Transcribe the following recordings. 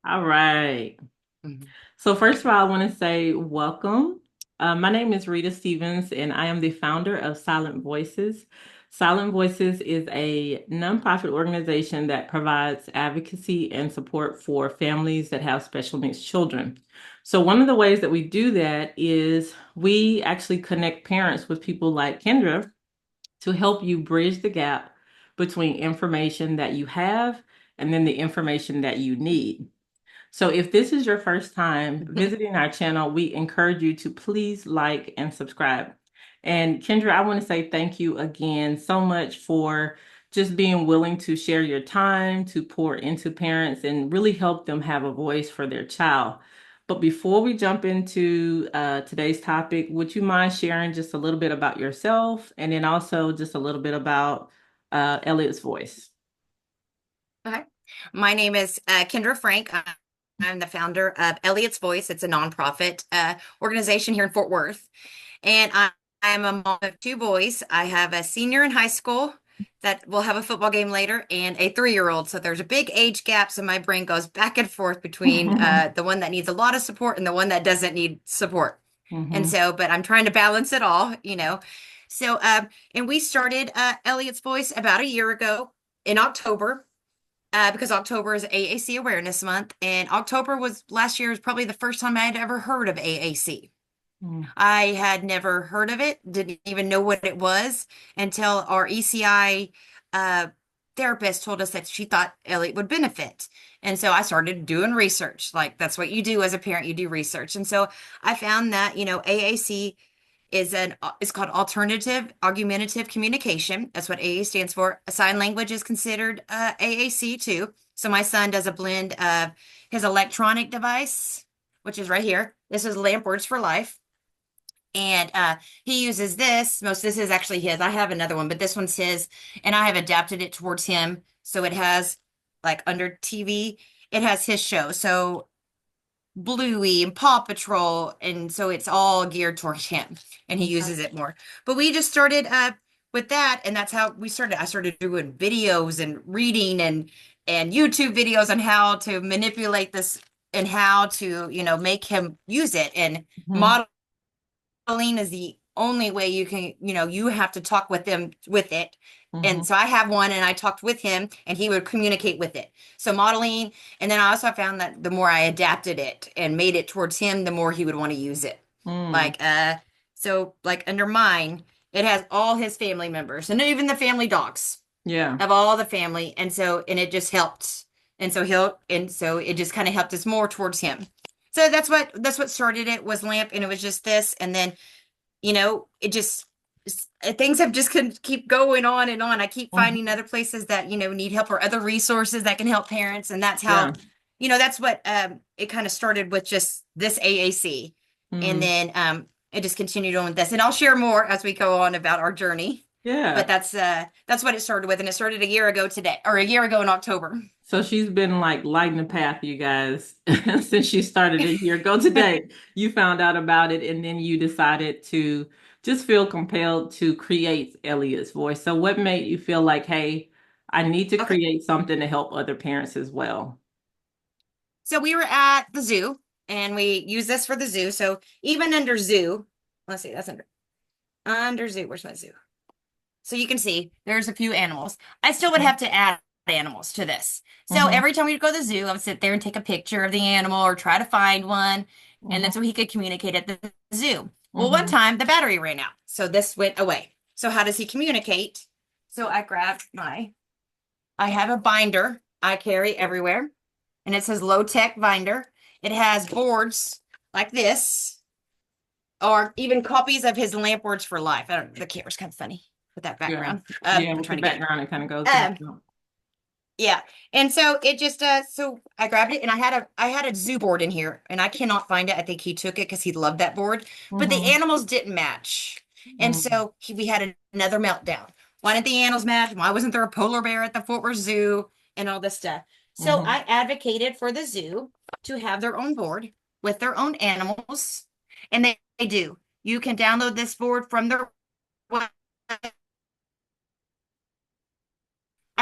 All right. Mhm. So first of all, I want to say welcome. My name is Rita Stevens, and I am the founder of Silent Voices. Silent Voices is a nonprofit organization that provides advocacy and support for families that have special needs children. So one of the ways that we do that is we actually connect parents with people like Kendra to help you bridge the gap between information that you have and then the information that you need. So if this is your first time visiting our channel, we encourage you to please like and subscribe. And Kendra, I want to say thank you again so much for just being willing to share your time, to pour into parents and really help them have a voice for their child. But before we jump into today's topic, would you mind sharing just a little bit about yourself and then also just a little bit about Elliott's voice? Okay. My name is Kendra Frank. I'm the founder of Elliott's Voice. It's a nonprofit organization here in Fort Worth. And I'm a mom of two boys. I have a senior in high school that will have a football game later and a 3-year-old. So there's a big age gap. So my brain goes back and forth between the one that needs a lot of support and the one that doesn't need support. And Hmm. so, but I'm trying to balance it all. So, and we started Elliott's Voice about a year ago in October. Because October is AAC Awareness Month, and October was last year was probably the first time I had ever heard of AAC. I had never heard of it, didn't even know what it was until our ECI uh, therapist told us that she thought Elliot would benefit. And so I started doing research. Like that's what you do as a parent, you do research. And so I found that, AAC it's called alternative augmentative communication. That's what AA stands for. Sign language is considered AAC too. So my son does a blend of his electronic device, which is right here. This is Lamp Words for Life. And he uses this is actually his. I have another one, but this one's his, and I have adapted it towards him. So it has like under TV, it has his show. So Bluey and Paw Patrol, and so it's all geared towards him, and he uses it more. But we just started with that, and that's how we started. I started doing videos and reading and YouTube videos on how to manipulate this and how to make him use it. And Hmm. modeling is the only way you can, you have to talk with them with it. Hmm. And so I have one and I talked with him and he would communicate with it. So modeling, and then I also found that the more I adapted it and made it towards him, the more he would want to use it. Mm. Like so like under mine, it has all his family members and even the family dogs Yeah. of all the family. And it just helped. And so it just kind of helped us more towards him. So that's what started it was Lamp, and it was just this. And then it just things have just can keep going on and on. I keep finding Mhm. other places that need help or other resources that can help parents, and that's how Yeah. that's what it kind of started with just this AAC, and Mm. then it just continued on with this, and I'll share more as we go on about our journey. But Yeah. that's what it started with, and it started a year ago today, or a year ago in October. So she's been like lighting the path, you guys, since she started it here. Go today. You found out about it and then you decided to just feel compelled to create Elliot's voice. So what made you feel like, hey, I need to Okay, create something to help other parents as well? so we were at the zoo, and we use this for the zoo. So even under zoo, let's see, that's under zoo. Where's my zoo? So you can see there's a few animals. I still would have to add animals to this. So Mm-hmm. every time we'd go to the zoo, I would sit there and take a picture of the animal or try to find one. And then so Mm-hmm. he could communicate at the zoo. Well, one Mm-hmm. time the battery ran out. So this went away. So how does he communicate? So I have a binder I carry everywhere, and it says low tech binder. It has boards like this, or even copies of his Lamp Words for Life. I don't, the camera's kind of funny with that Yeah. background. Yeah, I'm with the trying to get it. background, it kind of goes back. Um, yeah. And so it just so I grabbed it, and I had a zoo board in here, and I cannot find it. I think he took it because he loved that board, but the Mm-hmm. animals didn't match. And Mm-hmm. so we had another meltdown. Why didn't the animals match? Why wasn't there a polar bear at the Fort Worth Zoo and all this stuff? So Mm-hmm. I advocated for the zoo to have their own board with their own animals, and they do. You can download this board from their website.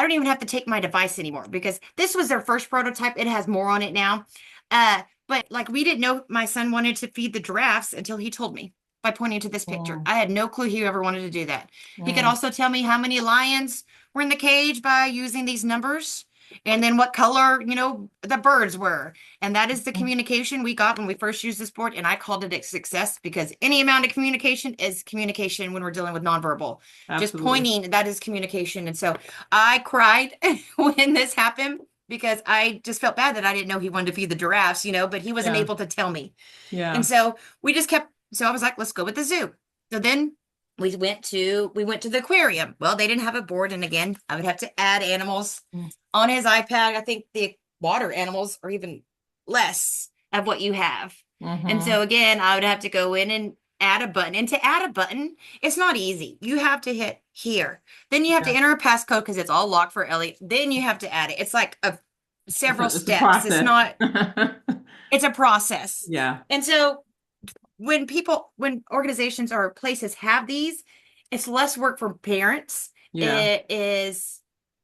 I don't even have to take my device anymore because this was their first prototype. It has more on it now. But like we didn't know my son wanted to feed the giraffes until he told me by pointing to this picture. Mm, I had no clue he ever wanted to do that. He could mm, also tell me how many lions were in the cage by using these numbers and then what color, the birds were. And that is the mm. communication we got when we first used this board. And I called it a success because any amount of communication is communication when we're dealing with nonverbal. Just Absolutely. pointing, that is communication. And so I cried when this happened because I just felt bad that I didn't know he wanted to feed the giraffes, but he wasn't Yeah. able to tell me. And Yeah. so we just kept, so I was like, let's go with the zoo. So then we went to the aquarium. Well, they didn't have a board. And again, I would have to add animals on his iPad. I think the water animals are even less of what you have. And Mm-hmm. so again, I would have to go in and add a button. And to add a button, it's not easy. You have to hit here. Then you have to Yeah. enter a passcode because it's all locked for Elliott. Then you have to add it. It's like several It's a steps. It's process. not, it's a process. Yeah. And so when organizations or places have these, it's less work for parents. Yeah.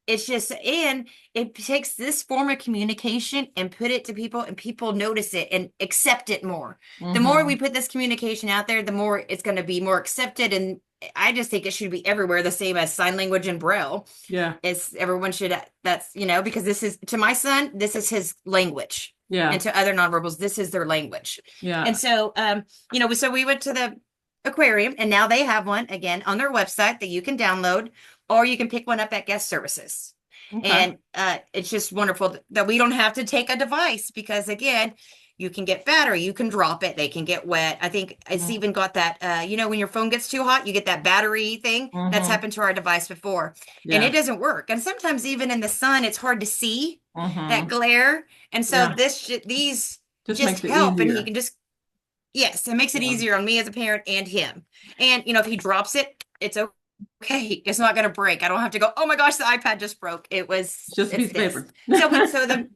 It's just, and it takes this form of communication and put it to people, and people notice it and accept it more. The more we Mm-hmm. put this communication out there, the more it's going to be more accepted. And I just think it should be everywhere, the same as sign language and braille. Yeah. It's everyone should, that's, because this is, to my son, this is his language. And Yeah. to other nonverbals, this is their language. And Yeah. so, so we went to the aquarium, and now they have one again on their website that you can download, or you can pick one up at guest services. Okay. And it's just wonderful that we don't have to take a device because, again, you can get battery, you can drop it, they can get wet. I think it's even got that, when your phone gets too hot, you get that battery thing. That's Mm-hmm. happened to our device before, and it Yeah. doesn't work. And sometimes even in the sun, it's hard to see that Mm-hmm. glare. And so Yeah. these Just just makes it help, and he easier. can just, yes, it makes it Yeah. easier on me as a parent and him. And if he drops it, it's okay. It's not going to break. I don't have to go, oh my gosh, the iPad just broke. It's just a It's piece of this. paper. So the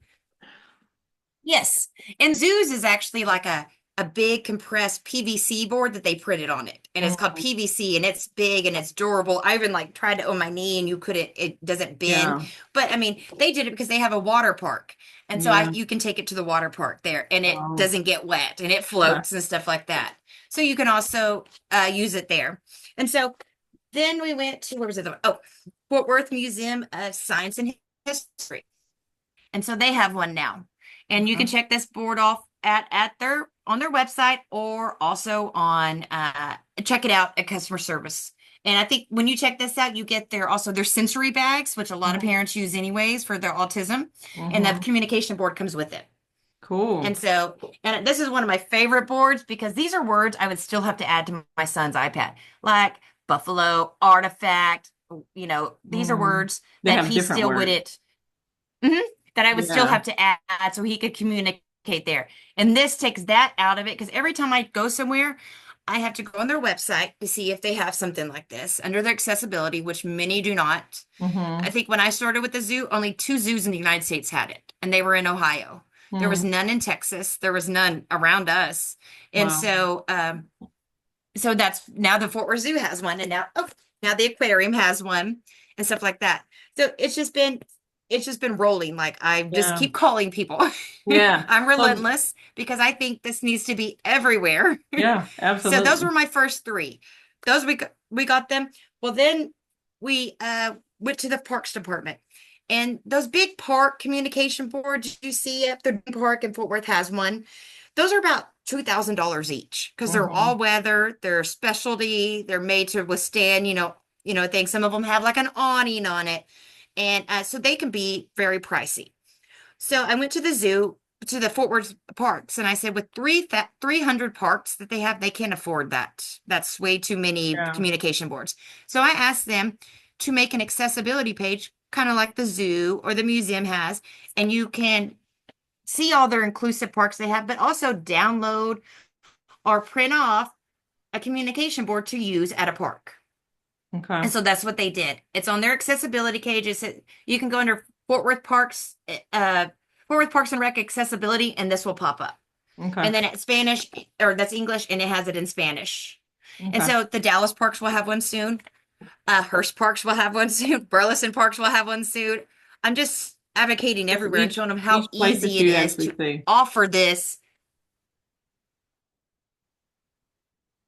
yes. And Zeus is actually like a big compressed PVC board that they printed on it. And it's called Mhm. PVC, and it's big and it's durable. I even like tried it on my knee and you couldn't, it doesn't bend. Yeah. But I mean, they did it because they have a water park. And so Yeah. you can take it to the water park there, and it Oh, doesn't get wet and it okay. floats and stuff like that. So you can also use it there. And so then we went to, where was it? Oh, Fort Worth Museum of Science and History. And so they have one now. And you can Okay. check this board off at their on their website, or also on check it out at customer service. And I think when you check this out, you get their sensory bags, which a lot of Mhm. parents use anyways for their autism. And the Mhm. communication board comes with it. And Cool. so, and this is one of my favorite boards because these are words I would still have to add to my son's iPad, like buffalo, artifact. These are Mm. words They that have he different still words. wouldn't, mhm, that I would still Yeah. have to add so he could communicate there. And this takes that out of it because every time I go somewhere, I have to go on their website to see if they have something like this under their accessibility, which many do not. I Mm-hmm. think when I started with the zoo, only 2 zoos in the United States had it, and they were in Ohio. There was Mm. none in Texas. There was none around us. And Wow. so that's now the Fort Worth Zoo has one, and now the aquarium has one and stuff like that. So it's just been rolling. Like I just Yeah. keep calling people. Yeah. I'm So, relentless because I think this needs to be everywhere. yeah, So those absolutely. were my first three. Those we got them. Well, then we went to the parks department. And those big park communication boards you see at the park in Fort Worth has one. Those are about $2,000 each because they're Mm-hmm. all weather, they're specialty, they're made to withstand, things. Some of them have like an awning on it. And so they can be very pricey. So I went to the zoo, to the Fort Worth parks, and I said, with 300 parks that they have, they can't afford that. That's way too many Yeah. communication boards. So I asked them to make an accessibility page, kind of like the zoo or the museum has, and you can see all their inclusive parks they have, but also download or print off a communication board to use at a park. Okay. And so that's what they did. It's on their accessibility page. You can go under Fort Worth Parks, Fort Worth Parks and Rec accessibility, and this will pop up. Okay. And then it's Spanish, or that's English, and it has it in Spanish. And Okay. so the Dallas parks will have one soon. Hearst Parks will have one soon. Burleson Parks will have one soon. I'm just advocating That's everywhere and showing them how each place that easy it you is actually to see. offer this.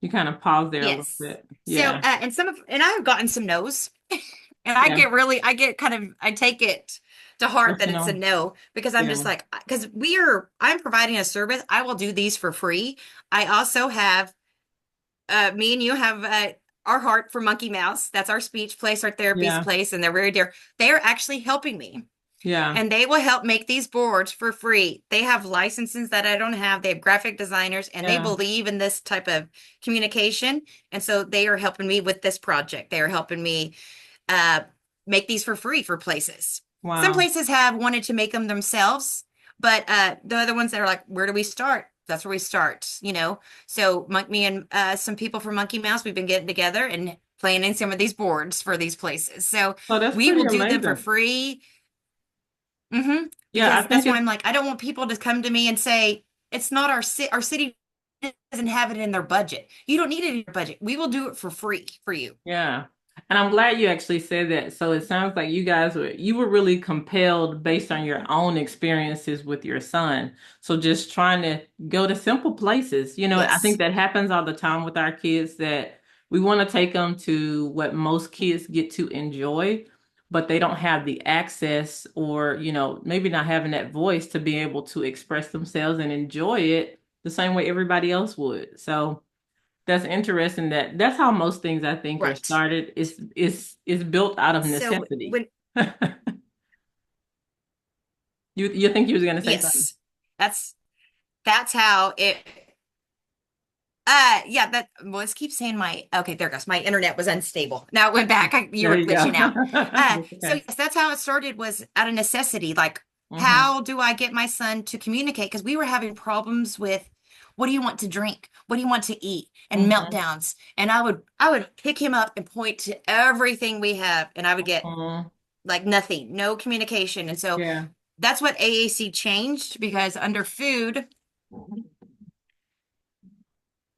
You kind of pause there a little Yes. bit. So, Yeah. and I've gotten some no's, and Yeah. I get kind of, I take it to heart that it's a Personal. no because I'm just Yeah. like, because I'm providing a service. I will do these for free. I also have, me and you have, our heart for Monkey Mouse. That's our speech place, our therapy's Yeah. place, and they're very dear. They are actually helping me. Yeah. And they will help make these boards for free. They have licenses that I don't have. They have graphic designers and they Yeah. believe in this type of communication. And so they are helping me with this project. They are helping me uh, make these for free for places. Some Wow. places have wanted to make them themselves, but the other ones that are like, where do we start? That's where we start, you know? So me and some people from Monkey Mouse, we've been getting together and planning some of these boards for these places. So So that's we pretty will do them for amazing. free. Yeah, I Because think that's why it's I'm like, I don't want people to come to me and say, it's not our city doesn't have it in their budget. You don't need it in your budget. We will do it for free for you. yeah. And I'm glad you actually said that. So it sounds like you were really compelled based on your own experiences with your son. So just trying to go to simple places. I think Yes. that happens all the time with our kids that we want to take them to what most kids get to enjoy, but they don't have the access or, maybe not having that voice to be able to express themselves and enjoy it the same way everybody else would. So that's interesting that's how most things I think are Right. started. It's built out of So necessity. when You think you was gonna say something? yes, that's that's how it yeah, that well, let's keep saying my okay, there it goes. My internet was unstable. Now it went back. You There were you go. glitching out. That's So okay. yes, that's how it started was out of necessity. Like, Mm-hmm. how do I get my son to communicate? Because we were having problems with what do you want to drink? What do you want to eat? And Mm-hmm. meltdowns. And I would pick him up and point to everything we have, and I would get Mm-hmm. like nothing, no communication. And so Yeah. that's what AAC changed because under food,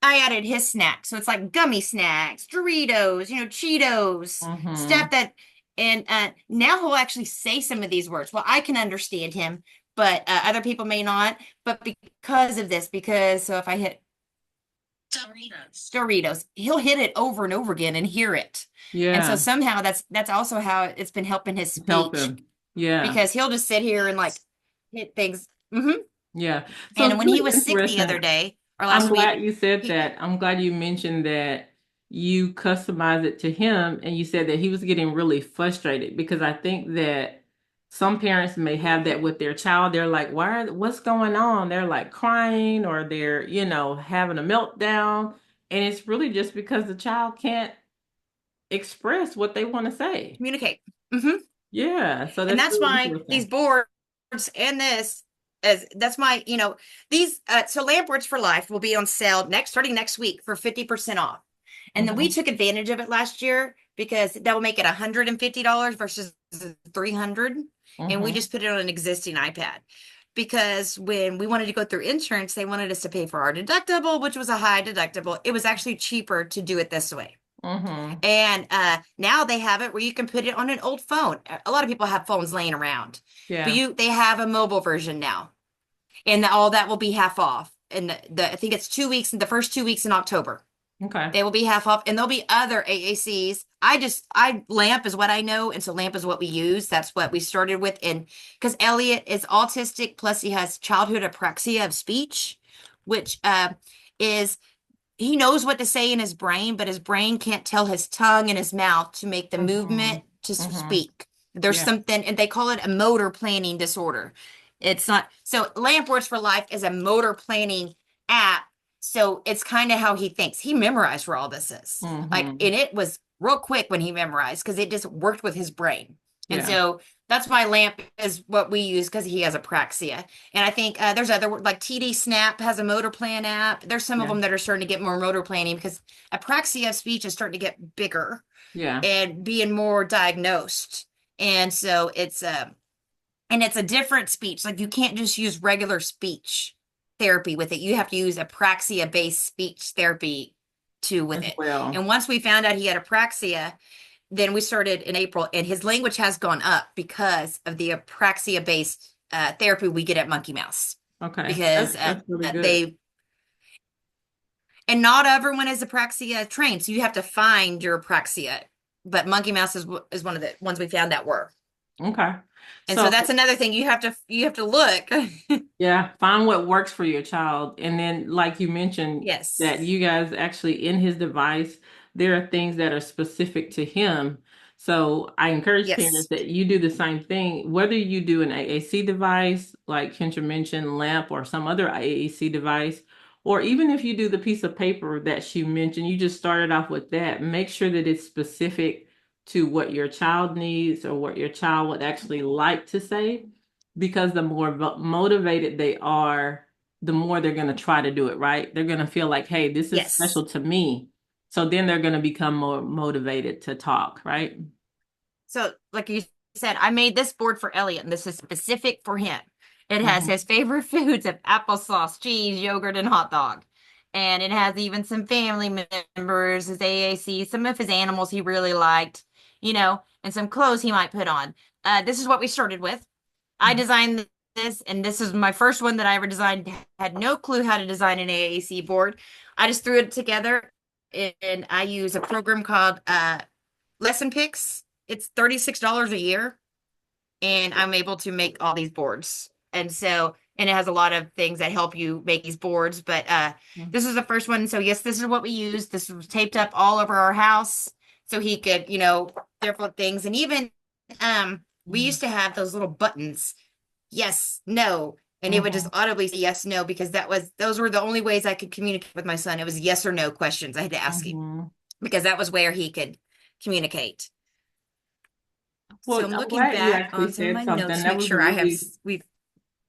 I added his snacks. So it's like gummy snacks, Doritos, Cheetos, Mm-hmm. stuff that, and now he'll actually say some of these words. Well, I can understand him, but other people may not. But because of this, so if I hit Doritos, he'll hit it over and over again and hear it. And so Yeah. somehow that's also how it's been helping his Help speech him. Yeah. because he'll just sit here and like hit things. Yeah. So And it's when he really was sick the other interesting. day or I'm last week, glad you said he that. I'm glad you mentioned that you customized it to him and you said that he was getting really frustrated because I think that some parents may have that with their child. They're like, what's going on? They're like crying or they're, having a meltdown. And it's really just because the child can't express what they want to say. communicate. hmm Yeah. So And that's that's really why these interesting. boards and this as that's my, these so Lamports for Life will be on sale starting next week for 50% off. And then we Hmm. took advantage of it last year because that will make it $150 versus 300. And we Hmm. just put it on an existing iPad. Because when we wanted to go through insurance, they wanted us to pay for our deductible, which was a high deductible. It was actually cheaper to do it this way. Hmm. And now they have it where you can put it on an old phone. A lot of people have phones laying around, but Yeah. they have a mobile version now, and all that will be half off. And I think it's 2 weeks in the first 2 weeks in October. Okay. They will be half off, and there'll be other AACs. I Lamp is what I know, and so Lamp is what we use. That's what we started with, and because Elliott is autistic, plus he has childhood apraxia of speech, which is he knows what to say in his brain, but his brain can't tell his tongue and his mouth to make the Hmm. movement to Hmm. speak. There's Yeah. something, and they call it a motor planning disorder. It's not, so Lamp Words for Life is a motor planning app. So it's kind of how he thinks. He memorized where all this is. Like, Hmm. and it was real quick when he memorized because it just worked with his brain. And Yeah. so that's why Lamp is what we use because he has apraxia. And I think there's other like TD Snap has a motor plan app. There's some of Yeah. them that are starting to get more motor planning because apraxia of speech is starting to get bigger Yeah. and being more diagnosed. And so it's a different speech. Like you can't just use regular speech therapy with it. You have to use apraxia based speech therapy too with as it. well. And once we found out he had apraxia, then we started in April, and his language has gone up because of the apraxia based therapy we get at Monkey Mouse. Okay, Because that's really good. they, and not everyone is apraxia trained, so you have to find your apraxia. But Monkey Mouse is one of the ones we found that were. Okay. And so So that's another thing you have to look. yeah, find what works for your child. And then, like you mentioned, that Yes. you guys actually in his device, there are things that are specific to him. So I encourage parents Yes. that you do the same thing, whether you do an AAC device, like Kendra mentioned, LAMP or some other AAC device, or even if you do the piece of paper that she mentioned, you just started off with that. Make sure that it's specific to what your child needs or what your child would actually like to say, because the more motivated they are, the more they're going to try to do it, right? They're going to feel like, hey, this is Yes. special to me. So then they're going to become more motivated to talk, right? So, like you said, I made this board for Elliot, and this is specific for him. It has Mhm. his favorite foods of applesauce, cheese, yogurt, and hot dog. And it has even some family members, his AAC, some of his animals he really liked, and some clothes he might put on. This is what we started with. I designed this, and this is my first one that I ever designed. Had no clue how to design an AAC board. I just threw it together, and I use a program called Lesson Picks. It's $36 a year, and I'm able to make all these boards. And it has a lot of things that help you make these boards. But this is the first one. So yes, this is what we used. This was taped up all over our house so he could, different things. And even we used to have those little buttons, yes, no. And it would just Mhm. audibly say yes, no, because those were the only ways I could communicate with my son. It was yes or no questions I had to ask him Mhm. because that was where he could communicate. So Well, I'm I'm looking glad you back actually on some of said my something. notes to That make was a sure I have really we've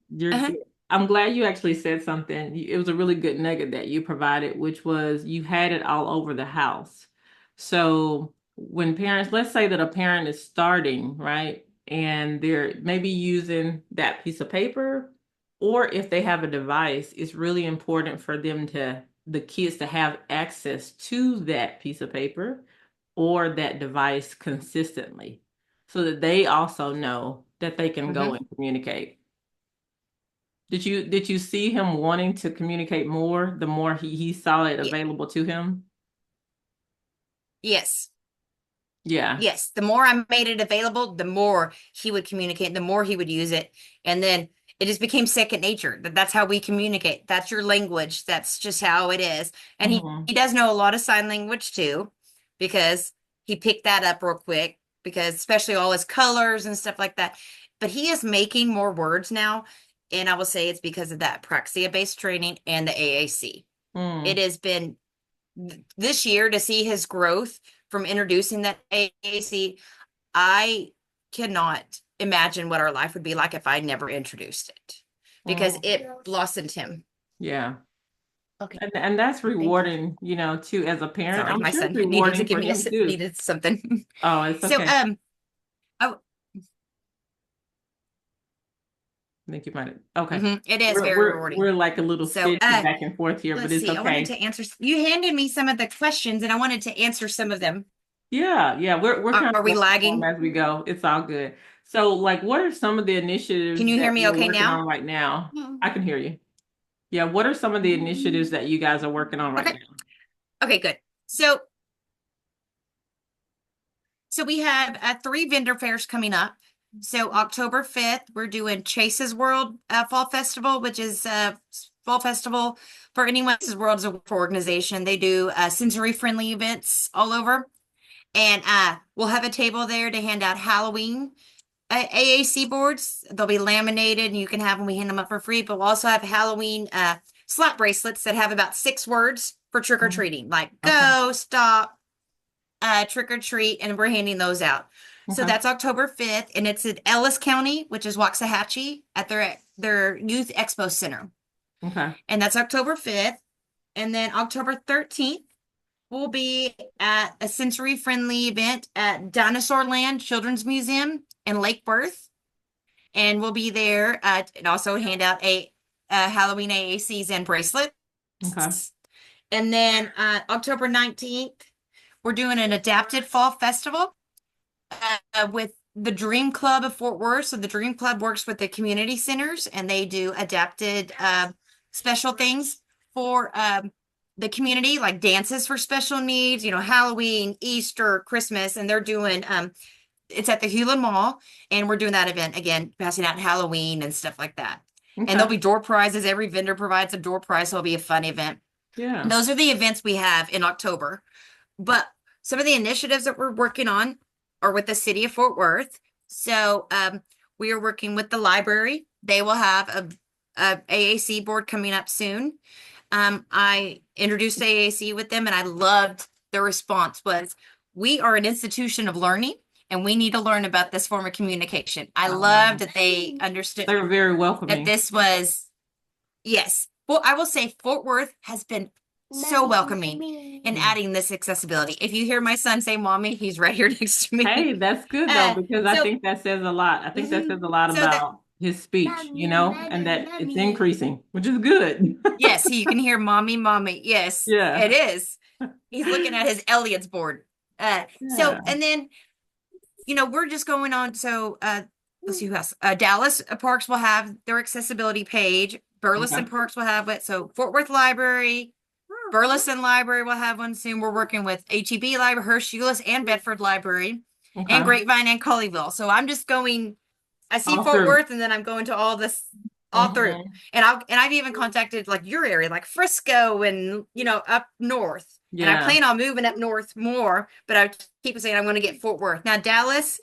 You're uh-huh. good. I'm glad you actually said something. It was a really good nugget that you provided, which was you had it all over the house. So when parents, let's say that a parent is starting, right? And they're maybe using that piece of paper, or if they have a device, it's really important for the kids to have access to that piece of paper or that device consistently so that they also know that they can go Hmm. and communicate. Did you see him wanting to communicate more the more he saw it available to him? Yes. Yeah. Yes, the more I made it available, the more he would communicate, the more he would use it. And then it just became second nature. That's how we communicate. That's your language. That's just how it is. And he Hmm. does know a lot of sign language too, because he picked that up real quick, because especially all his colors and stuff like that. But he is making more words now. And I will say it's because of that praxia-based training and the AAC. It Mm. has been this year to see his growth from introducing that AAC. I cannot imagine what our life would be like if I never introduced it because Mm. it blossomed him. Yeah. Okay, And that's thank you. rewarding, too, as a parent. Sorry, I'm my sure it's son needed to rewarding give for me him too. needed something. Oh, it's So, okay. oh, I think you might have. Okay. it is We're very we're rewarding. we're like a little So, skitty back and forth here, but let's it's see. I wanted okay. to answer. You handed me some of the questions, and I wanted to answer some of them. Yeah, yeah, we're kind Are of we going along lagging? as we go. It's all good. So, like, what are some of the Can initiatives you hear that me you're okay working now? on right now? I can hear you. Yeah, what are some of the initiatives that you guys are working on right Okay. now? Okay, good. So we have three vendor fairs coming up. So October 5th, we're doing Chase's World Fall Festival, which is fall festival for anyone. Chase's World is a organization. They do sensory friendly events all over. And we'll have a table there to hand out Halloween AAC boards. They'll be laminated and you can have them. We hand them up for free. But we'll also have Halloween slap bracelets that have about 6 words for trick or Mhm. treating, like Okay. go, stop, trick or treat, and we're handing those out. So Okay. that's October 5th, and it's in Ellis County, which is Waxahachie, at their Youth Expo Center. Okay. And that's October 5th. And then October 13th, we'll be at a sensory friendly event at Dinosaur Land Children's Museum in Lake Worth. And we'll be there and also hand out a Halloween AACs and bracelets. Okay. And then October 19th, we're doing an adapted fall festival with the Dream Club of Fort Worth. So the Dream Club works with the community centers and they do adapted special things for the community, like dances for special needs, Halloween, Easter, Christmas, and they're doing it's at the Hewlin Mall, and we're doing that event again, passing out Halloween and stuff like that. And Okay. there'll be door prizes. Every vendor provides a door prize, so it'll be a fun event. Yeah. Those are the events we have in October. But some of the initiatives that we're working on are with the city of Fort Worth. So we are working with the library. They will have a AAC board coming up soon. I introduced AAC with them, and I loved their response was, we are an institution of learning, and we need to learn about this form of communication. I loved that they understood They were very that welcoming. this was, yes. Well, I will say Fort Worth has been so welcoming in adding this accessibility. If you hear my son say mommy, he's right here next to me. Hey, that's good though, Uh, because I so think that says a lot. I think that says a lot so that about his speech, and that it's increasing, which is good. yes, you can hear mommy, mommy. Yes, Yeah. it is. He's looking at his Elliott's board. So Yeah. and then we're just going on. So let's see who else. Dallas Parks will have their accessibility page. Burleson Okay. Parks will have it. So Fort Worth Library, Burleson Library will have one soon. We're working with HEB Library, Hirsch and Bedford Library, and Okay. Grapevine and Colleyville. So I'm just going. I see All Fort through. Worth, and then I'm going to all this all through. Hmm. And I've even contacted like your area, like Frisco, and up north. And I Yeah. plan on moving up north more, but I keep saying I'm going to get Fort Worth. Now Dallas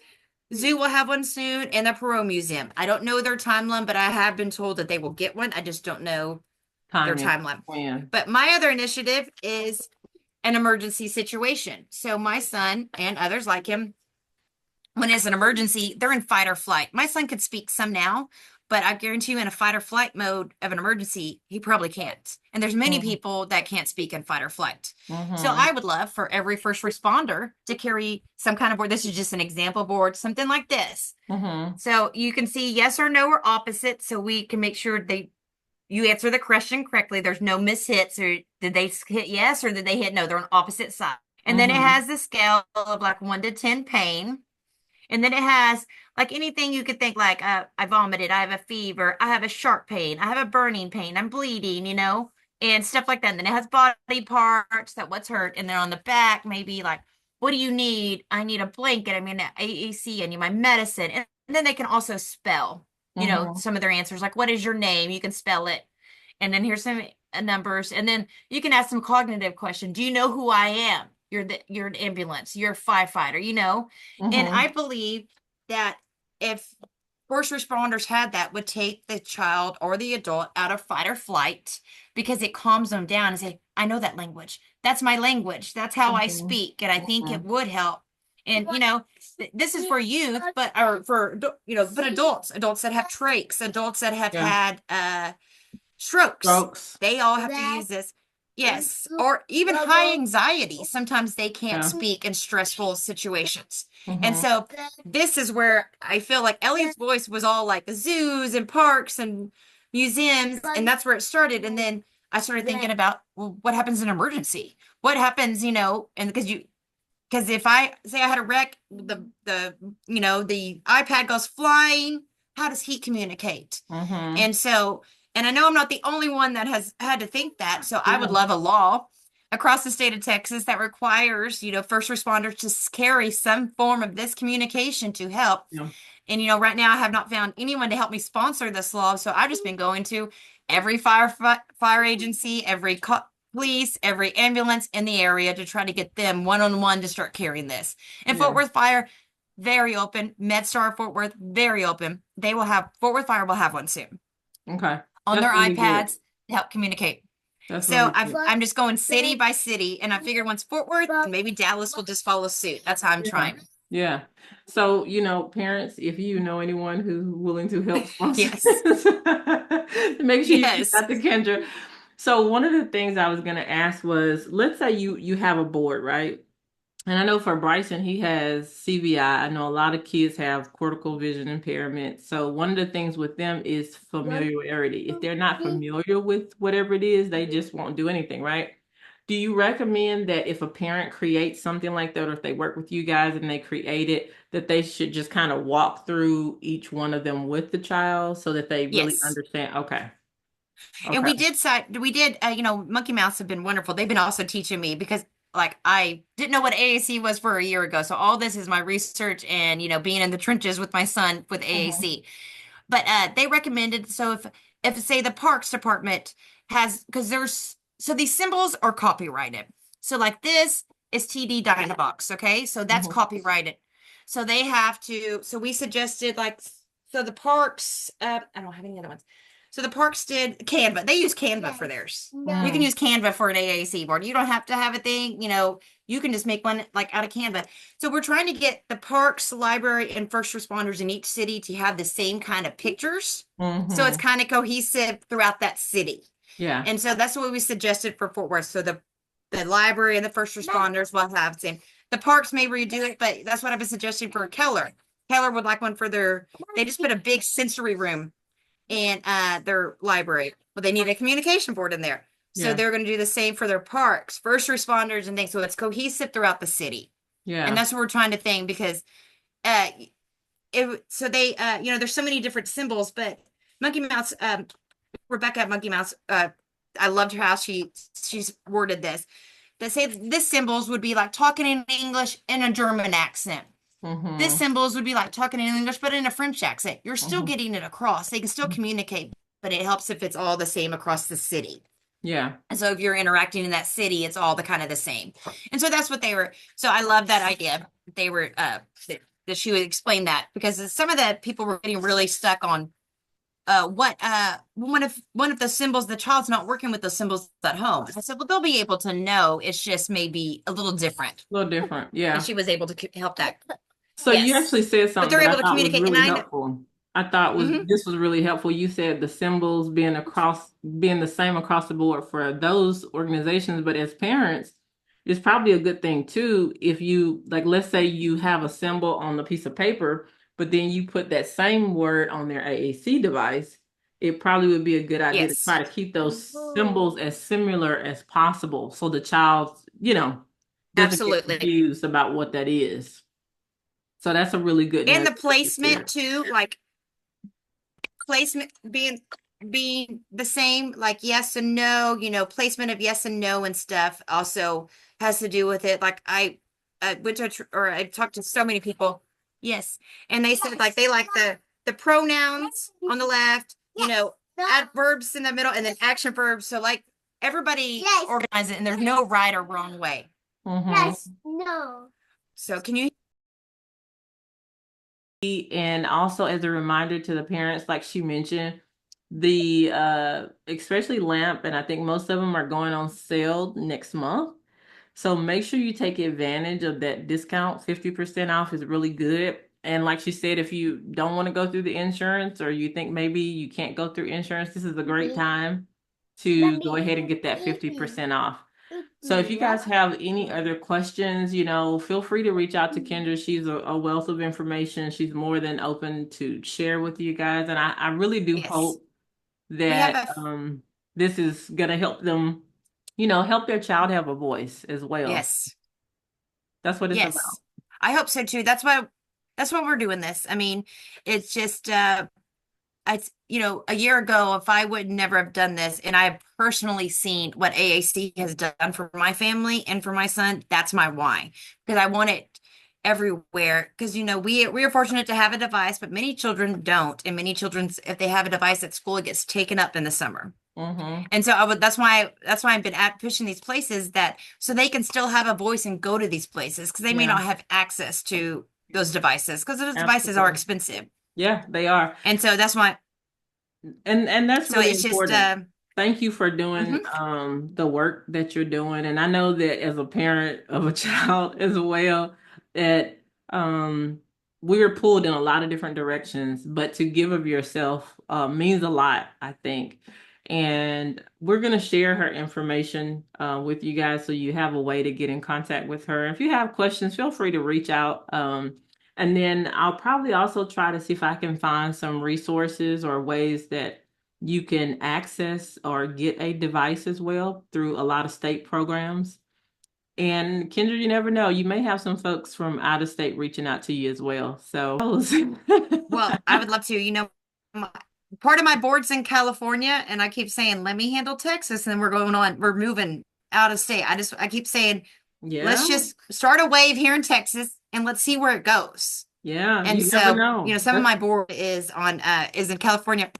Zoo will have one soon, and the Perot Museum. I don't know their timeline, but I have been told that they will get one. I just don't know their Timing. timeline. When. But my other initiative is an emergency situation. So my son and others like him, when it's an emergency, they're in fight or flight. My son could speak some now, but I guarantee you in a fight or flight mode of an emergency, he probably can't. And there's many Mm-hmm. people that can't speak in fight or flight. So Mm-hmm. I would love for every first responder to carry some kind of board. This is just an example board, something like this. Mm-hmm. So you can see yes or no or opposite, so we can make sure you answer the question correctly. There's no mishits, or did they hit yes or did they hit no? They're on opposite side. And then it Mm-hmm. has the scale of like 1 to 10 pain. And then it has like anything you could think like, I vomited, I have a fever, I have a sharp pain, I have a burning pain, I'm bleeding, and stuff like that. And then it has body parts that what's hurt. And then on the back, maybe like, what do you need? I need a blanket. I mean, AAC, I need my medicine. And then they can also spell, Mm-hmm. some of their answers, like, what is your name? You can spell it. And then here's some numbers. And then you can ask some cognitive question. Do you know who I am? You're an ambulance, you're a firefighter, and Mm-hmm. I believe that if first responders had that, would take the child or the adult out of fight or flight because it calms them down and say, I know that language. That's my language. That's how I Mm-hmm. speak. And I think it Mm-hmm. would help. And this is for youth, but or for but adults that have trachs, adults that have Yeah. had strokes. Strokes. They all have to use this. Yes, or even high anxiety. Sometimes they can't Yeah. speak in stressful situations. And Mm-hmm. so this is where I feel like Ellie's voice was all like the zoos and parks and museums, and that's where it started. And then I started thinking about, well, what happens in an emergency? What happens, and because if I say I had a wreck, the iPad goes flying, how does he communicate? Mm-hmm. And so, and I know I'm not the only one that has had to think that. So I would Yeah. love a law across the state of Texas that requires, first responders to carry some form of this communication to help. Yeah. And, right now I have not found anyone to help me sponsor this law. So I've just been going to every fire agency, every police, every ambulance in the area to try to get them one-on-one to start carrying this. And Fort Yeah. Worth Fire, very open. MedStar Fort Worth, very open. Fort Worth Fire will have one soon Okay. on That's their really good. iPads to help communicate. That's So really good. I'm just going city by city, and I figured once Fort Worth, maybe Dallas will just follow suit. That's how I'm Yeah. trying. Yeah. So, parents, if you know anyone who's willing to help sponsor Yes. this, make sure you reach Yes. out to Kendra. So one of the things I was going to ask was, let's say you have a board, right? And I know for Bryson, he has CVI. I know a lot of kids have cortical vision impairment. So one of the things with them is familiarity. If they're not familiar with whatever it is, they just won't do anything, right? Do you recommend that if a parent creates something like that, or if they work with you guys and they create it, that they should just kind of walk through each one of them with the child so that they really Yes. understand? Okay. And Okay. we did, Monkey Mouse have been wonderful. They've been also teaching me because like I didn't know what AAC was for a year ago. So all this is my research and, being in the trenches with my son with Hmm. AAC. But they recommended, so if say the parks department has, because so these symbols are copyrighted. So like this is TD Dynavox, okay? So that's Hmm. copyrighted. So they have to, so we suggested like, so the parks, I don't have any other ones. So the parks did Canva. They use Canva for theirs. You can Mm. use Canva for an AAC board. You don't have to have a thing, you can just make one like out of Canva. So we're trying to get the parks, library, and first responders in each city to have the same kind of pictures. So it's Hmm. kind of cohesive throughout that city. Yeah. And so that's what we suggested for Fort Worth. So the library and the first responders will have the same. The parks may redo it, but that's what I've been suggesting for Keller. Keller would like one for they just put a big sensory room in their library. Well, they need a communication board in there. So Yeah. they're going to do the same for their parks, first responders, and things. So it's cohesive throughout the city. And Yeah. that's what we're trying to think because uh so they there's so many different symbols, but Monkey Mouse, Rebecca at Monkey Mouse, I loved how she's worded this. That say this symbols would be like talking in English in a German accent. This Hmm. symbols would be like talking in English, but in a French accent. You're still Hmm. getting it across. They can still communicate, but it helps if it's all the same across the city. Yeah. And so if you're interacting in that city, it's all the kind of the same. And so that's what they were. So I love that idea. They were that she would explain that because some of the people were getting really stuck on what one of the symbols, the child's not working with those symbols at home. I said, well, they'll be able to know. It's just maybe a little different. A little different. And Yeah. she was able to help that. So you Yes. actually said But something they're that I able to thought was communicate. And really I know. helpful. I thought was Mhm. this was really helpful. You said the symbols being the same across the board for those organizations, but as parents, it's probably a good thing too if you like let's say you have a symbol on the piece of paper, but then you put that same word on their AAC device, it probably would be a good idea to Yes. try to keep those symbols as similar as possible so the child, doesn't get Absolutely. confused about what that is. So that's a really good And nugget the to placement consider. too, like placement being the same, like yes and no, placement of yes and no and stuff also has to do with it. Like I went to or I talked to so many people, yes, and they said like they like the pronouns on the left, adverbs in the middle, and then action verbs. So like everybody organize it, and there's no right or wrong way. Hmm. So can you? And also as a reminder to the parents, like she mentioned, the especially lamp, and I think most of them are going on sale next month. So make sure you take advantage of that discount. 50% off is really good. And like she said, if you don't want to go through the insurance or you think maybe you can't go through insurance, this is a great time to go ahead and get that 50% off. So if you guys have any other questions, feel free to reach out to Kendra. She's a wealth of information. She's more than open to share with you guys. And I really do Yes, hope we have that this is going to help them, help their child have a voice as well. yes. That's what it's about. Yes, I hope so too. That's why we're doing this. I mean, it's just a year ago, if I would never have done this, and I have personally seen what AAC has done for my family and for my son, that's my why. Because I want it everywhere. Because we are fortunate to have a device, but many children don't, and many children, if they have a device at school, it gets taken up in the summer. Mm-hmm. And so that's why I've been at pushing these places that so they can still have a voice and go to these places because they may Yeah, not have access to those devices because those devices are absolutely. expensive. Yeah, they are. And so that's why And that's so really it's just important. Thank you for doing mhm, the work that you're doing. And I know that as a parent of a child as well, that we are pulled in a lot of different directions, but to give of yourself means a lot, I think. And we're going to share her information with you guys so you have a way to get in contact with her. If you have questions, feel free to reach out. And then I'll probably also try to see if I can find some resources or ways that You can access or get a device as well through a lot of state programs. And Kendra, you never know. You may have some folks from out of state reaching out to you as well. So, Well, I would love to. My, part of my board's in California, and I keep saying, let me handle Texas, and we're moving out of state. I keep saying, yeah, let's just start a wave here in Texas and let's see where it goes. yeah, And you never so, know. some of my board is in California.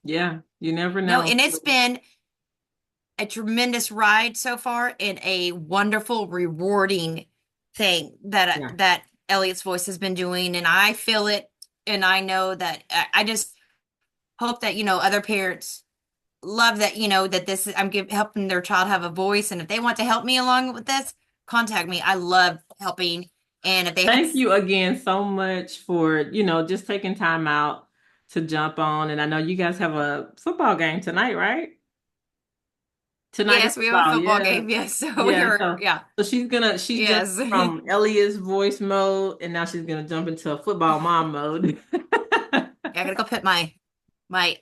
Yeah, you never No, know. and it's been a tremendous ride so far and a wonderful, rewarding thing Yeah. that Elliott's Voice has been doing, and I feel it, and I know that I just hope that other parents love that that helping their child have a voice, and if they want to help me along with this, contact me. I love helping, and if they Thank you again so much for, just taking time out to jump on. And I know you guys have a football game tonight, right? Tonight is yes, we have a football, football yeah. game. Yes, so Yeah, we're so yeah. she jumped Yes. from Elliott's voice mode and now she's gonna jump into a football mom mode. I gotta go put my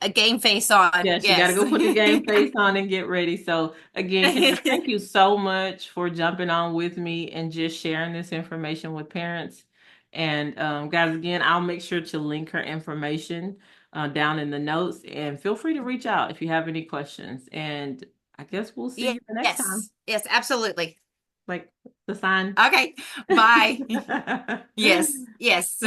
a game face on. Yeah, she got to Yes. go put the game face on and get ready. So again, Kendra, thank you so much for jumping on with me and just sharing this information with parents. And guys, again, I'll make sure to link her information down in the notes and feel free to reach out if you have any questions. And I guess we'll see you the next time. Yes. Yes, absolutely. Like the sign. Okay. Bye. Yes. Yes.